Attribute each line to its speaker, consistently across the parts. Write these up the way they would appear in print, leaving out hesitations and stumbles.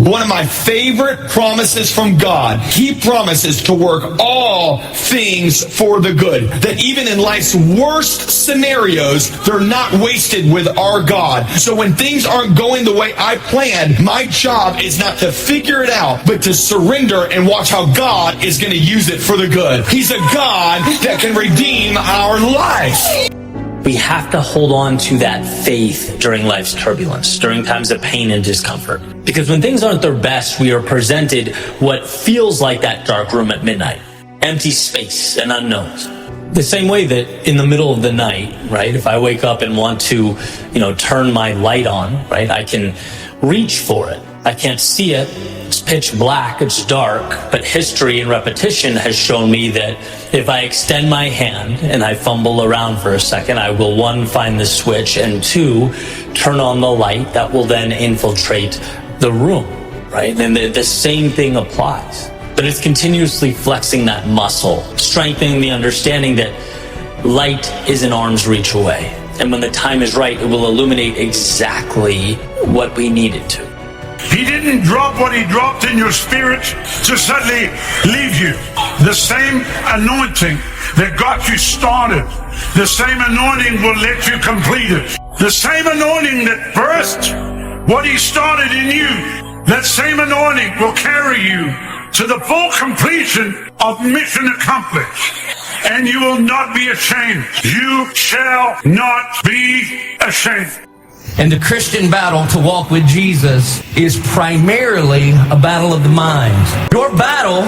Speaker 1: One of my favorite promises from God. He promises to work all things for the good. That even in life's worst scenarios, they're not wasted with our God. So when things aren't going the way I planned, my job is not to figure it out, but to surrender and watch how God is going to use it for the good. He's a God that can redeem our lives.
Speaker 2: We have to hold on to that faith during life's turbulence, during times of pain and discomfort. Because when things aren't their best, we are presented what feels like that dark room at midnight. Empty space and unknowns. The same way that in the middle of the night, right, if I wake up and want to, turn my light on, right, I can reach for it. I can't see it. It's pitch black, it's dark, but history and repetition has shown me that if I extend my hand and I fumble around for a second, I will, one, find the switch, and two, turn on the light that will then infiltrate the room, right? And the same thing applies. But it's continuously flexing that muscle, strengthening the understanding that light is an arm's reach away. And when the time is right, it will illuminate exactly what we need it to.
Speaker 3: He didn't drop what he dropped in your spirit to suddenly leave you. The same anointing that got you started, the same anointing will let you complete it. The same anointing that birthed what he started in you, that same anointing will carry you to the full completion of mission accomplished. And you will not be ashamed. You shall not be ashamed.
Speaker 4: And the Christian battle to walk with Jesus is primarily a battle of the mind. Your battle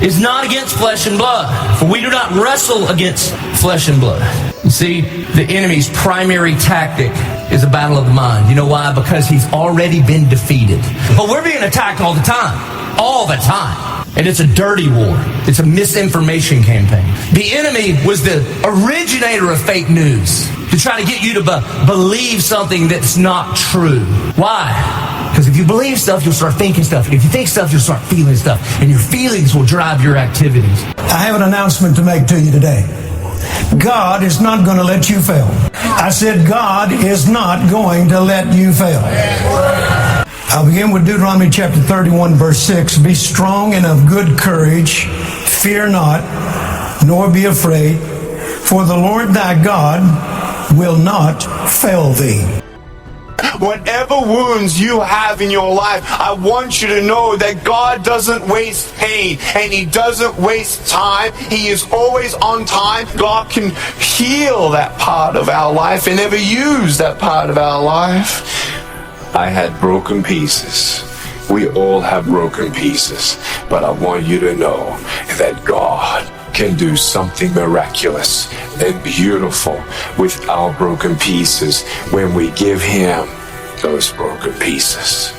Speaker 4: is not against flesh and blood, for we do not wrestle against flesh and blood. You see, the enemy's primary tactic is a battle of the mind. You know why? Because he's already been defeated. But we're being attacked all the time. All the time. And it's a dirty war. It's a misinformation campaign. The enemy was the originator of fake news, to try to get you to believe something that's not true. Why? Because if you believe stuff, you'll start thinking stuff. If you think stuff, you'll start feeling stuff. And your feelings will drive your activities.
Speaker 5: I have an announcement to make to you today. God is not going to let you fail. I said God is not going to let you fail. I'll begin with Deuteronomy chapter 31, verse 6. Be strong and of good courage. Fear not, nor be afraid. For the Lord thy God will not fail thee.
Speaker 6: Whatever wounds you have in your life, I want you to know that God doesn't waste pain and He doesn't waste time. He is always on time. God can heal that part of our life and never use that part of our life.
Speaker 7: I had broken pieces. We all have broken pieces. But I want you to know that God can do something miraculous and beautiful with our broken pieces when we give Him those broken pieces.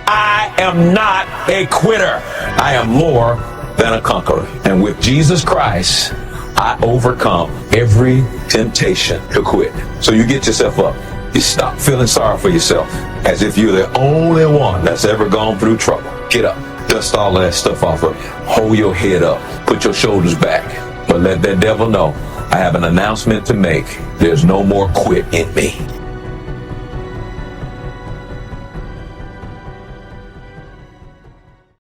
Speaker 8: I am not a quitter. I am more than a conqueror. And with Jesus Christ, I overcome every temptation to quit. So you get yourself up. You stop feeling sorry for yourself as if you're the only one that's ever gone through trouble. Get up. Dust all that stuff off of you. Hold your head up. Put your shoulders back. But let that devil know I have an announcement to make. There's no more quit in me.